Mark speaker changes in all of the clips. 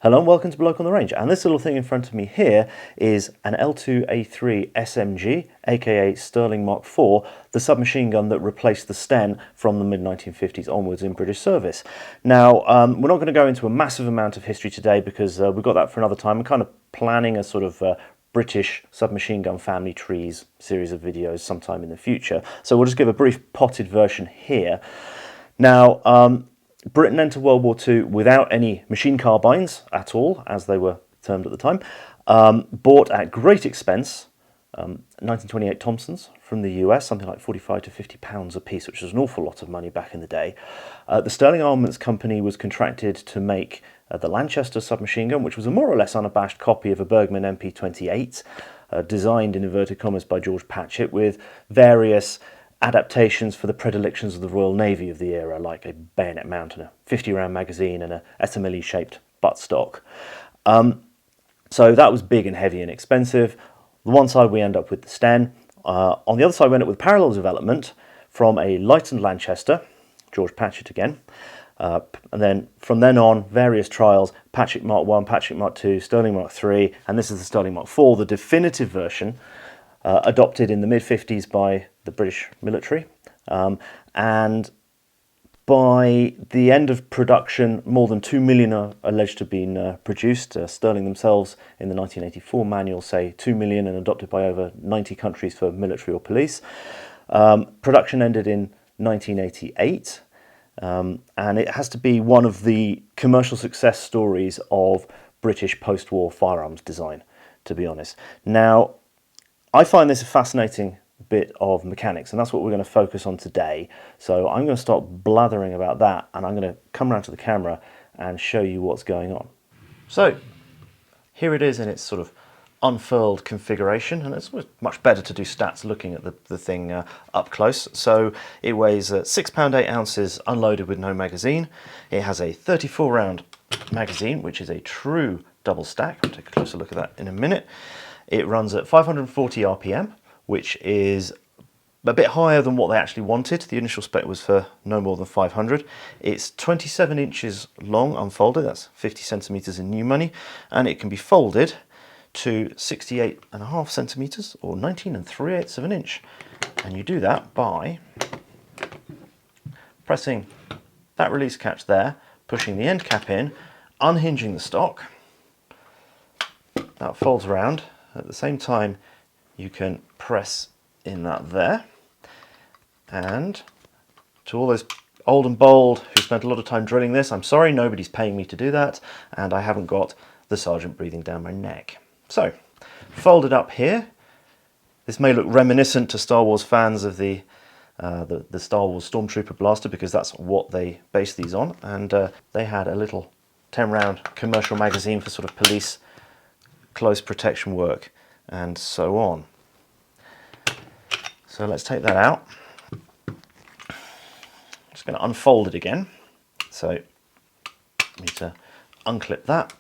Speaker 1: Hello and welcome to Bloke on the Range, and this little thing in front of me here is an L2A3 SMG, aka Sterling Mk.4, the submachine gun that replaced the STEN from the mid-1950s onwards in British service. Now, we're not going to go into a massive amount of history today because we've got that for another time. I'm kind of planning a sort of British submachine gun family trees series of videos sometime in the future, so we'll just give a brief potted version here. Now, Britain entered World War II without any machine carbines at all, as they were termed at the time, bought at great expense 1928 Thompsons from the US, something like 45 to 50 pounds a piece, which was an awful lot of money back in the day. The Sterling Armaments Company was contracted to make the Lanchester submachine gun, which was a more or less unabashed copy of a Bergmann MP28, designed in inverted commas by George Patchett, with various adaptations for the predilections of the Royal Navy of the era, like a bayonet mount and a 50-round magazine and a SMLE-shaped buttstock. So that was big and heavy and expensive. On one side we end up with the STEN. On the other side we end up with parallel development from a lightened Lanchester, George Patchett again, and then from then on various trials, Patchett Mark 1, Patchett Mark 2, Sterling Mark 3, and this is the Sterling Mark 4, the definitive version, adopted in the mid-50s by the British military, and by the end of production more than 2 million are alleged to have been produced. Sterling themselves in the 1984 manual say 2 million and adopted by over 90 countries for military or police. Production ended in 1988, and it has to be one of the commercial success stories of British post-war firearms design, to be honest. Now, I find this a fascinating bit of mechanics, and that's what we're going to focus on today. So I'm going to start blathering about that, and I'm going to come around to the camera and show you what's going on. So here it is in its sort of unfurled configuration, and it's much better to do stats looking at the thing up close. So it weighs 6 pounds 8 ounces unloaded with no magazine. It has a 34 round magazine, which is a true double stack. I'll take a closer look at that in a minute. It runs at 540 RPM, which is a bit higher than what they actually wanted. The initial spec was for no more than 500. It's 27 inches long unfolded, that's 50 centimeters in new money, and it can be folded to 68.5 centimeters or 19 3/8 of an inch. And you do that by pressing that release catch there, pushing the end cap in, unhinging the stock. That folds around. At the same time, you can press in that there. And to all those old and bold who spent a lot of time drilling this, I'm sorry, nobody's paying me to do that, and I haven't got the sergeant breathing down my neck. So, folded up here. This may look reminiscent to Star Wars fans of the Star Wars Stormtrooper blaster, because that's what they based these on, and they had a little 10-round commercial magazine for sort of police close protection work and so on. So let's take that out. I'm just going to unfold it again. So I need to unclip that.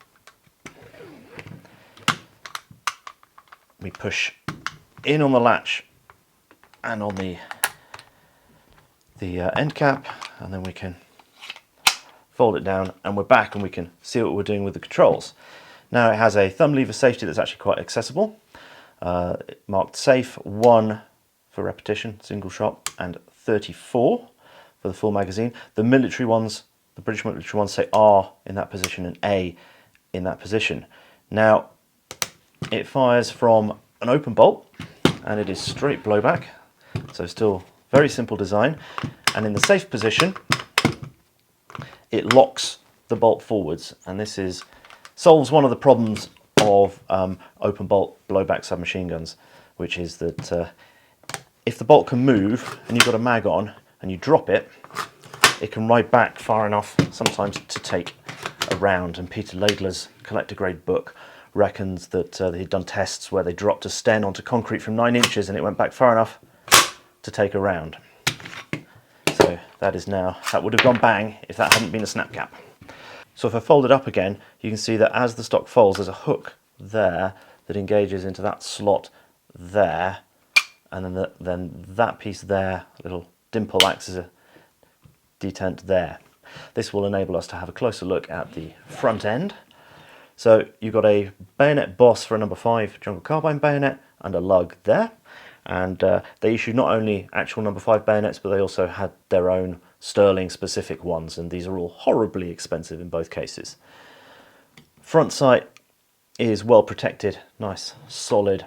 Speaker 1: We push in on the latch and on the end cap, and then we can fold it down, and we're back and we can see what we're doing with the controls. Now it has a thumb lever safety that's actually quite accessible, marked safe 1 for repetition, single shot, and 34 for the full magazine. The military ones, the British military ones, say R in that position and A in that position. Now it fires from an open bolt, and it is straight blowback, so still very simple design. And in the safe position, it locks the bolt forwards, and this solves one of the problems of open bolt blowback submachine guns, which is that if the bolt can move and you've got a mag on and you drop it, it can ride back far enough sometimes to take a round. And Peter Laidler's collector grade book reckons that he'd done tests where they dropped a STEN onto concrete from 9 inches and it went back far enough to take a round. So that would have gone bang if that hadn't been a snap cap. So if I fold it up again, you can see that as the stock folds, there's a hook there that engages into that slot there, and then that piece there, a little dimple, acts as a detent there. This will enable us to have a closer look at the front end. So you've got a bayonet boss for a number 5 jungle carbine bayonet and a lug there. And they issued not only actual number 5 bayonets, but they also had their own Sterling specific ones, and these are all horribly expensive in both cases. Front sight is well protected, nice solid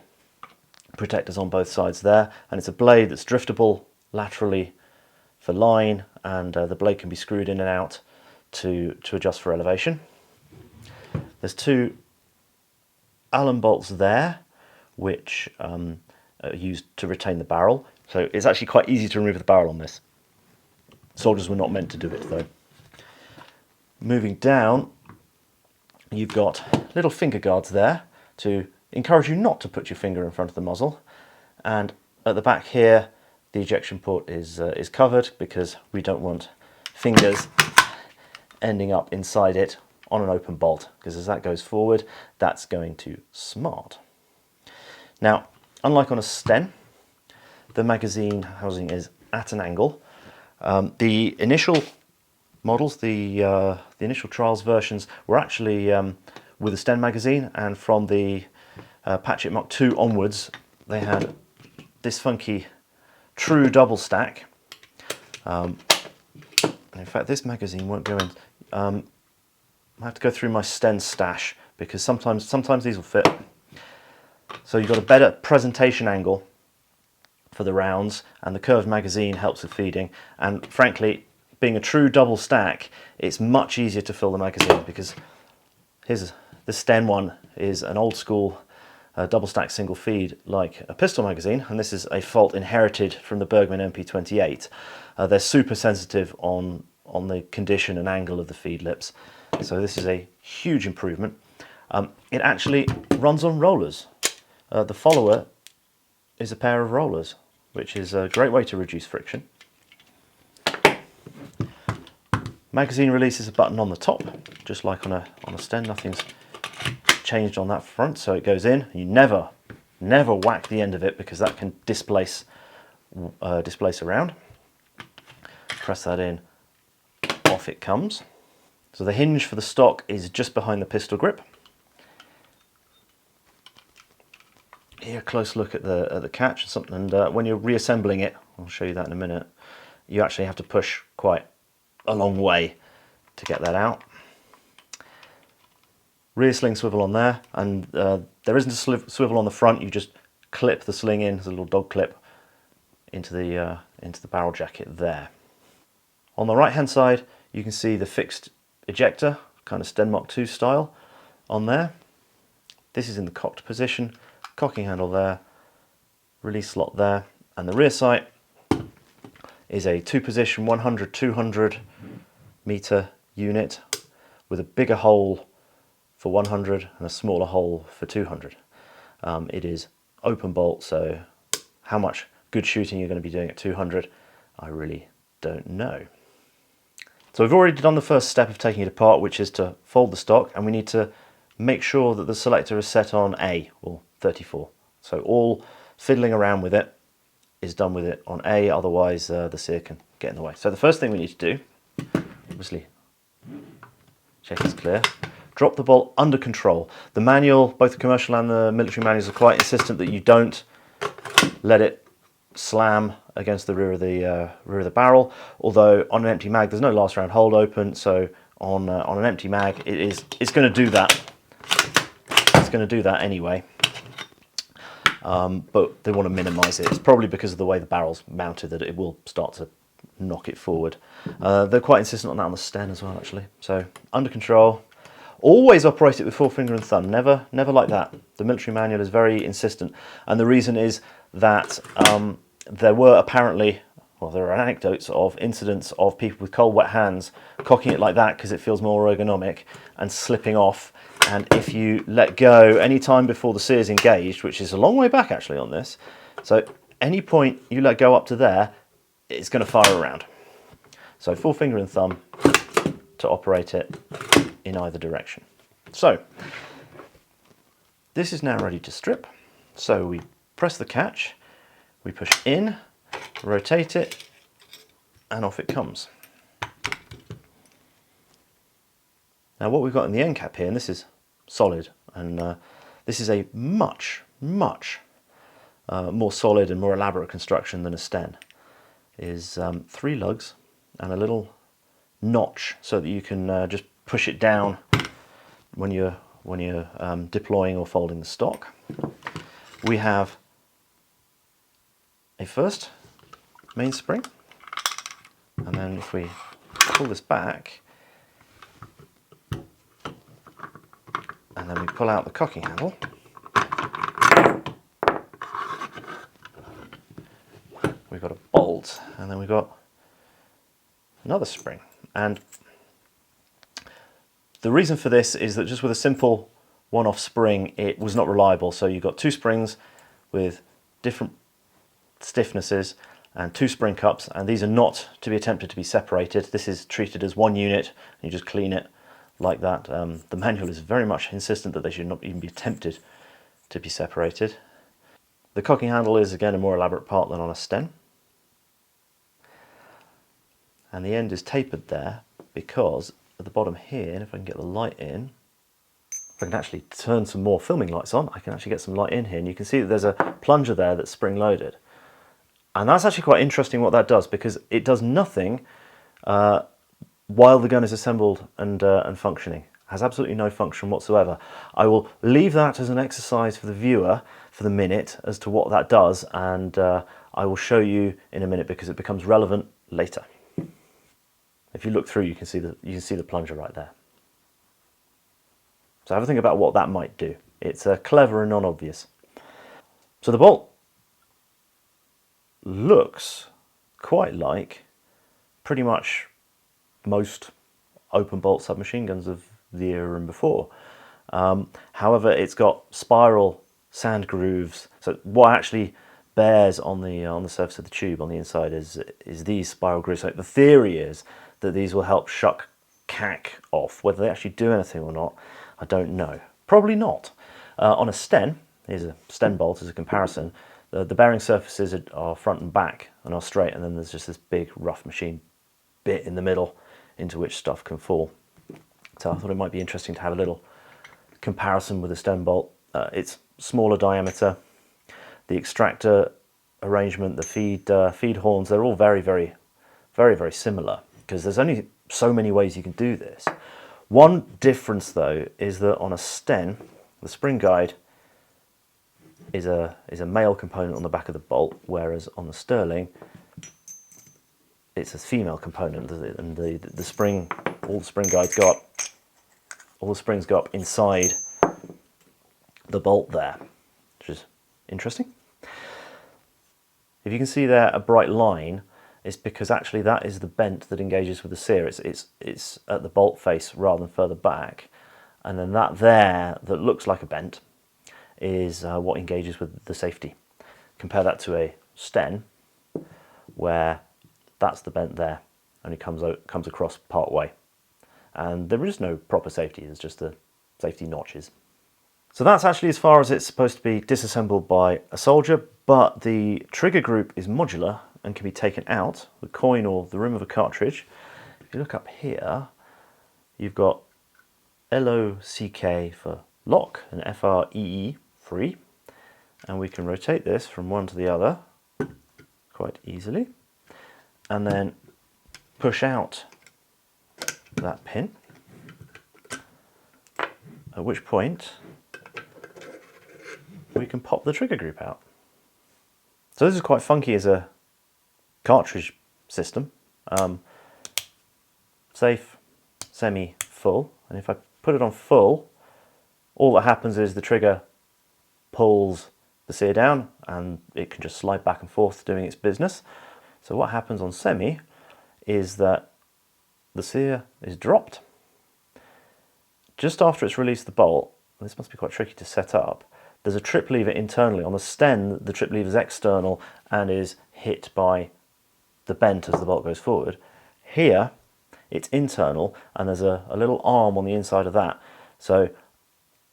Speaker 1: protectors on both sides there, and it's a blade that's driftable laterally for line, and the blade can be screwed in and out to adjust for elevation. There's 2 Allen bolts there which are used to retain the barrel, so it's actually quite easy to remove the barrel on this. Soldiers were not meant to do it though. Moving down, you've got little finger guards there to encourage you not to put your finger in front of the muzzle, and at the back here the ejection port is covered because we don't want fingers ending up inside it on an open bolt, because as that goes forward that's going to smart. Now, unlike on a STEN, the magazine housing is at an angle. The initial models, the initial trials versions, were actually with a STEN magazine, and from the Patchett Mark II onwards they had this funky true double stack. And in fact this magazine won't go in. I have to go through my STEN stash because sometimes these will fit. So you've got a better presentation angle for the rounds, and the curved magazine helps with feeding, and frankly being a true double stack it's much easier to fill the magazine, because here's the STEN one is an old school double stack single feed like a pistol magazine, and this is a fault inherited from the Bergmann MP28. They're super sensitive on the condition and angle of the feed lips, so this is a huge improvement. It actually runs on rollers. The follower is a pair of rollers, which is a great way to reduce friction. Magazine release is a button on the top, just like on a STEN. Nothing's changed on that front, so it goes in. You never whack the end of it because that can displace around. Press that in, off it comes. So the hinge for the stock is just behind the pistol grip. Here, a close look at the catch, and when you're reassembling it, I'll show you that in a minute, you actually have to push quite a long way to get that out. Rear sling swivel on there, and there isn't a swivel on the front. You just clip the sling in, there's a little dog clip into the barrel jacket there. On the right hand side you can see the fixed ejector, kind of STEN Mark II style on there. This is in the cocked position, cocking handle there, release slot there, and the rear sight is a 2-position 100-200 meter unit with a bigger hole for 100 and a smaller hole for 200. It is open bolt, so how much good shooting you're going to be doing at 200 I really don't know. So we've already done the first step of taking it apart, which is to fold the stock, and we need to make sure that the selector is set on A, or 34. So all fiddling around with it is done with it on A, otherwise the sear can get in the way. So the first thing we need to do, obviously check it's clear, drop the bolt under control. The manual, both the commercial and the military manuals, are quite insistent that you don't let it slam against the rear of the barrel, although on an empty mag there's no last round hold open, so on an empty mag it's going to do that. It's going to do that anyway. But they want to minimise it. It's probably because of the way the barrel's mounted that it will start to knock it forward. They're quite insistent on that on the STEN as well, actually. So under control. Always operate it with forefinger and thumb. Never like that. The military manual is very insistent, and the reason is that there were apparently, well, there are anecdotes of incidents of people with cold wet hands cocking it like that because it feels more ergonomic and slipping off. And if you let go any time before the sear is engaged, which is a long way back actually on this, so any point you let go up to there, it's going to fire around. So forefinger and thumb to operate it in either direction. So this is now ready to strip. So we press the catch, we push in, rotate it, and off it comes. Now what we've got in the end cap here, and this is solid, and this is a much more solid and more elaborate construction than a STEN. Is 3 lugs and a little notch so that you can just push it down when you're deploying or folding the stock. We have a first mainspring, and then if we pull this back and then we pull out the cocking handle, we've got a bolt, and then we've got another spring. And the reason for this is that just with a simple one-off spring, it was not reliable. So you've got 2 springs with different stiffnesses and 2 spring cups, and these are not to be attempted to be separated. This is treated as one unit, and you just clean it like that. The manual is very much insistent that they should not even be attempted to be separated. The cocking handle is again a more elaborate part than on a STEN, and the end is tapered there because at the bottom here, and if I can get the light in, if I can actually turn some more filming lights on, I can actually get some light in here, and you can see that there's a plunger there that's spring loaded. And that's actually quite interesting what that does, because it does nothing while the gun is assembled and functioning. It has absolutely no function whatsoever. I will leave that as an exercise for the viewer for the minute as to what that does, and I will show you in a minute because it becomes relevant later. If you look through, you can see the plunger right there. So have a think about what that might do. It's clever and non-obvious. So the bolt looks quite like pretty much most open bolt submachine guns of the era and before. However, it's got spiral sand grooves. So what actually bears on the surface of the tube on the inside is these spiral grooves. So the theory is that these will help shuck cack off. Whether they actually do anything or not, I don't know. Probably not. On a STEN, here's a STEN bolt as a comparison, the bearing surfaces are front and back and are straight, and then there's just this big rough machine bit in the middle into which stuff can fall. So I thought it might be interesting to have a little comparison with a STEN bolt. It's smaller diameter. The extractor arrangement, the feed horns, they're all very similar, because there's only so many ways you can do this. One difference though is that on a STEN, the spring guide is a male component on the back of the bolt, whereas on the Sterling it's a female component, and the spring, all the spring guides go up, all the springs go up inside the bolt there, which is interesting. If you can see there a bright line, it's because actually that is the bent that engages with the sear. It's at the bolt face rather than further back, and then that there that looks like a bent is what engages with the safety. Compare that to a STEN, where that's the bent there, only comes across part way, and there is no proper safety. There's just the safety notches. So that's actually as far as it's supposed to be disassembled by a soldier, but the trigger group is modular and can be taken out, the coin or the rim of a cartridge. If you look up here, you've got LOCK for lock and FREE, free, and we can rotate this from one to the other quite easily, and then push out that pin, at which point we can pop the trigger group out. So this is quite funky as a cartridge system. Safe, semi, full, and if I put it on full, all that happens is the trigger pulls the sear down and it can just slide back and forth doing its business. So what happens on semi is that the sear is dropped. Just after it's released the bolt, this must be quite tricky to set up, there's a trip lever internally. On the STEN, the trip lever is external and is hit by the bent as the bolt goes forward. Here, it's internal, and there's a little arm on the inside of that. So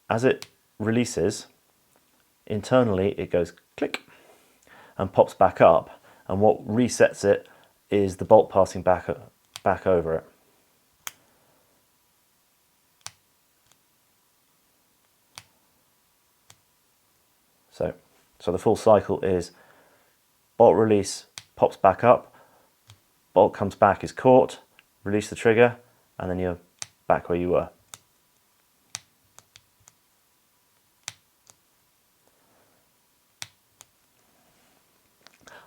Speaker 1: as it releases, internally it goes click and pops back up, and what resets it is the bolt passing back over it. So the full cycle is bolt release, pops back up, bolt comes back, is caught, release the trigger, and then you're back where you were.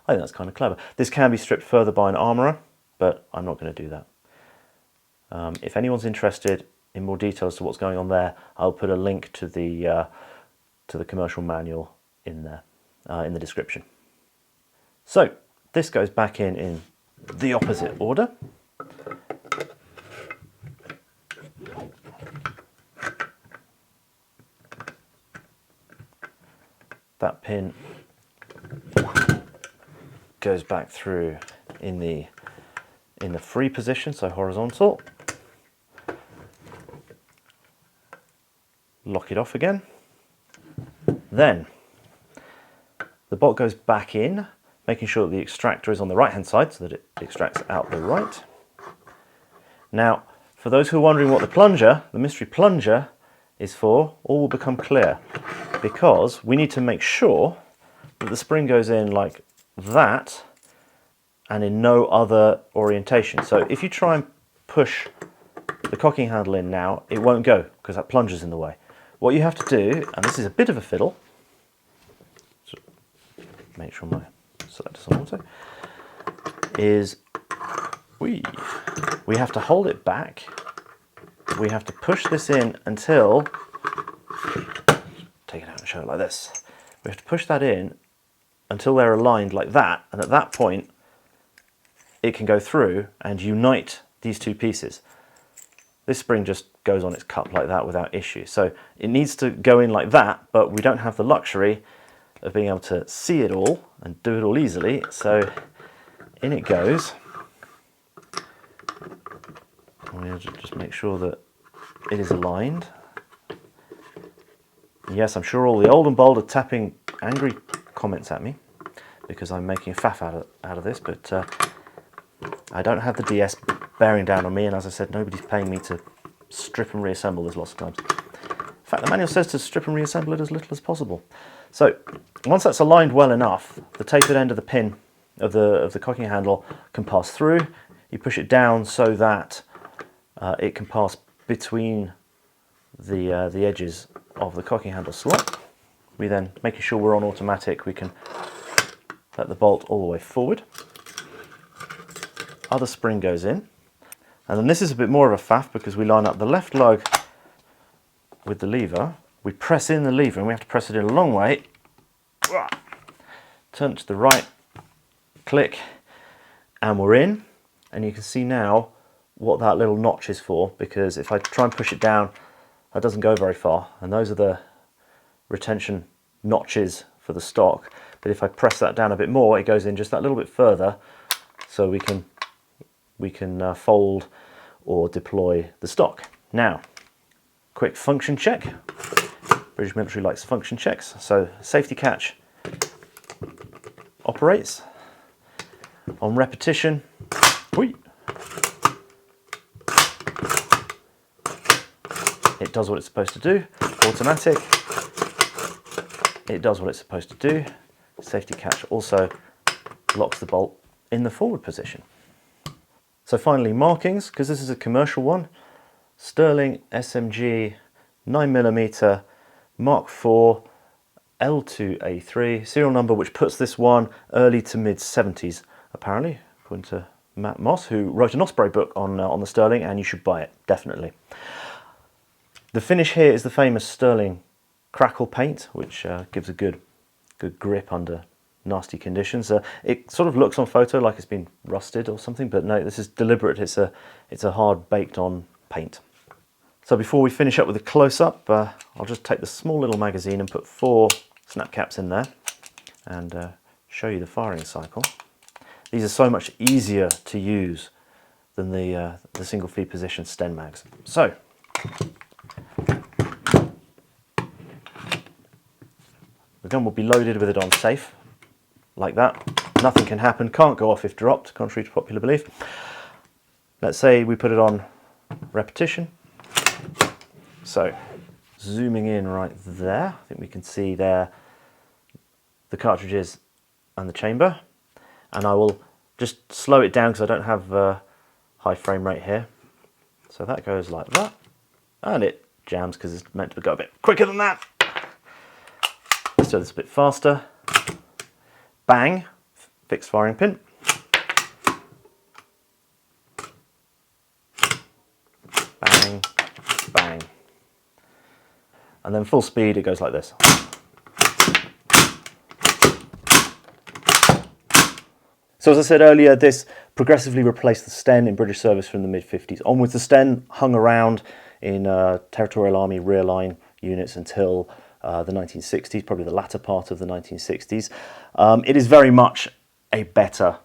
Speaker 1: I think that's kind of clever. This can be stripped further by an armourer, but I'm not going to do that. If anyone's interested in more details to what's going on there, I'll put a link to the commercial manual in there, in the description. So this goes back in the opposite order. That pin goes back through in the free position, so horizontal. Lock it off again. Then the bolt goes back in, making sure that the extractor is on the right hand side so that it extracts out the right. Now, for those who are wondering what the mystery plunger is for, all will become clear, because we need to make sure that the spring goes in like that and in no other orientation. So if you try and push the cocking handle in now, it won't go because that plunger's in the way. What you have to do, and this is a bit of a fiddle, so make sure my selector's on auto, is we have to hold it back. We have to push this in until, take it out and show it like this. We have to push that in until they're aligned like that, and at that point it can go through and unite these two pieces. This spring just goes on its cup like that without issue. So it needs to go in like that, but we don't have the luxury of being able to see it all and do it all easily. So in it goes. We'll just make sure that it is aligned. Yes, I'm sure all the old and bold are tapping angry comments at me because I'm making a faff out of this, but I don't have the DS bearing down on me, and as I said, nobody's paying me to strip and reassemble this lots of times. In fact, the manual says to strip and reassemble it as little as possible. So once that's aligned well enough, the tapered end of the pin of the cocking handle can pass through. You push it down so that it can pass between the edges of the cocking handle slot. We then, making sure we're on automatic, we can let the bolt all the way forward. Other spring goes in, and then this is a bit more of a faff because we line up the left lug with the lever. We press in the lever, and we have to press it in a long way. Turn it to the right, click, and we're in. And you can see now what that little notch is for, because if I try and push it down, that doesn't go very far, and those are the retention notches for the stock. But if I press that down a bit more, it goes in just that little bit further, so we can fold or deploy the stock. Now, quick function check. British military likes function checks. So safety catch operates on repetition. It does what it's supposed to do. Automatic. It does what it's supposed to do. Safety catch also locks the bolt in the forward position. So finally, markings, because this is a commercial one. Sterling SMG 9mm Mk.4 L2A3 serial number, which puts this one early to mid 70s apparently, according to Matt Moss, who wrote an Osprey book on the Sterling, and you should buy it, definitely. The finish here is the famous Sterling crackle paint, which gives a good grip under nasty conditions. It sort of looks on photo like it's been rusted or something, but no, this is deliberate. It's a hard baked on paint. So before we finish up with a close-up, I'll just take the small little magazine and put 4 snap caps in there and show you the firing cycle. These are so much easier to use than the single feed position STEN mags. So the gun will be loaded with it on safe, like that. Nothing can happen, can't go off if dropped, contrary to popular belief. Let's say we put it on repetition. So zooming in right there, I think we can see there the cartridges and the chamber, and I will just slow it down because I don't have high frame rate here. So that goes like that, and it jams because it's meant to go a bit quicker than that. Let's do this a bit faster. Bang, fixed firing pin. Bang, bang. And then full speed, it goes like this. So as I said earlier, this progressively replaced the STEN in British service from the mid-50s onwards. The STEN hung around in Territorial Army rear line units until the 1960s, probably the latter part of the 1960s. It is very much a better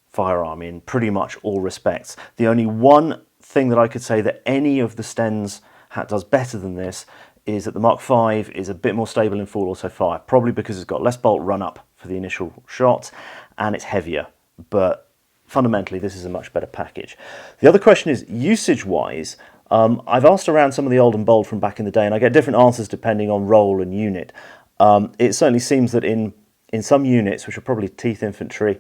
Speaker 1: firearm in pretty much all respects. The only one thing that I could say that any of the STENs does better than this is that the Mk.4 is a bit more stable in full auto fire, probably because it's got less bolt run up for the initial shot and it's heavier. But fundamentally, this is a much better package. The other question is usage-wise. I've asked around some of the old and bold from back in the day, and I get different answers depending on role and unit. It certainly seems that in some units, which are probably teeth infantry,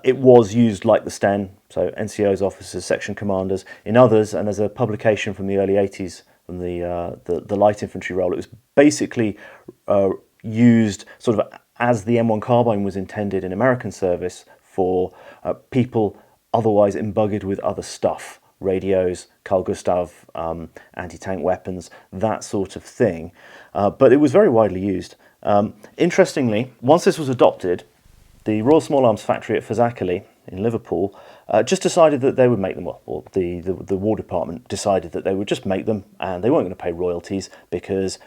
Speaker 1: it was used like the STEN, so NCOs, officers, section commanders. In others, and there's a publication from the early 80s from the light infantry role, it was basically used sort of as the M1 carbine was intended in American service for people otherwise embuggered with other stuff, radios, Carl Gustav, anti-tank weapons, that sort of thing. But it was very widely used. Interestingly, once this was adopted, the Royal Small Arms factory at Fazakerley in Liverpool just decided that they would make them, or the War Department decided that they would just make them and they weren't going to pay royalties because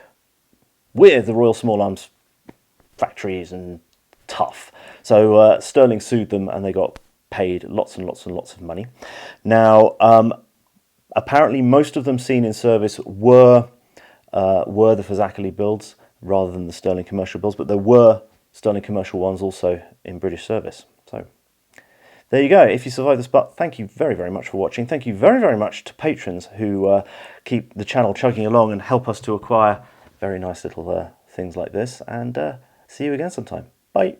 Speaker 1: we're the Royal Small Arms factories and tough. So Sterling sued them and they got paid lots and lots and lots of money. Now, apparently most of them seen in service were the Fazakerley builds rather than the Sterling commercial builds, but there were Sterling commercial ones also in British service. So there you go. If you survive this, but thank you very, very much for watching. Thank you very, very much to patrons who keep the channel chugging along and help us to acquire very nice little things like this. And see you again sometime. Bye.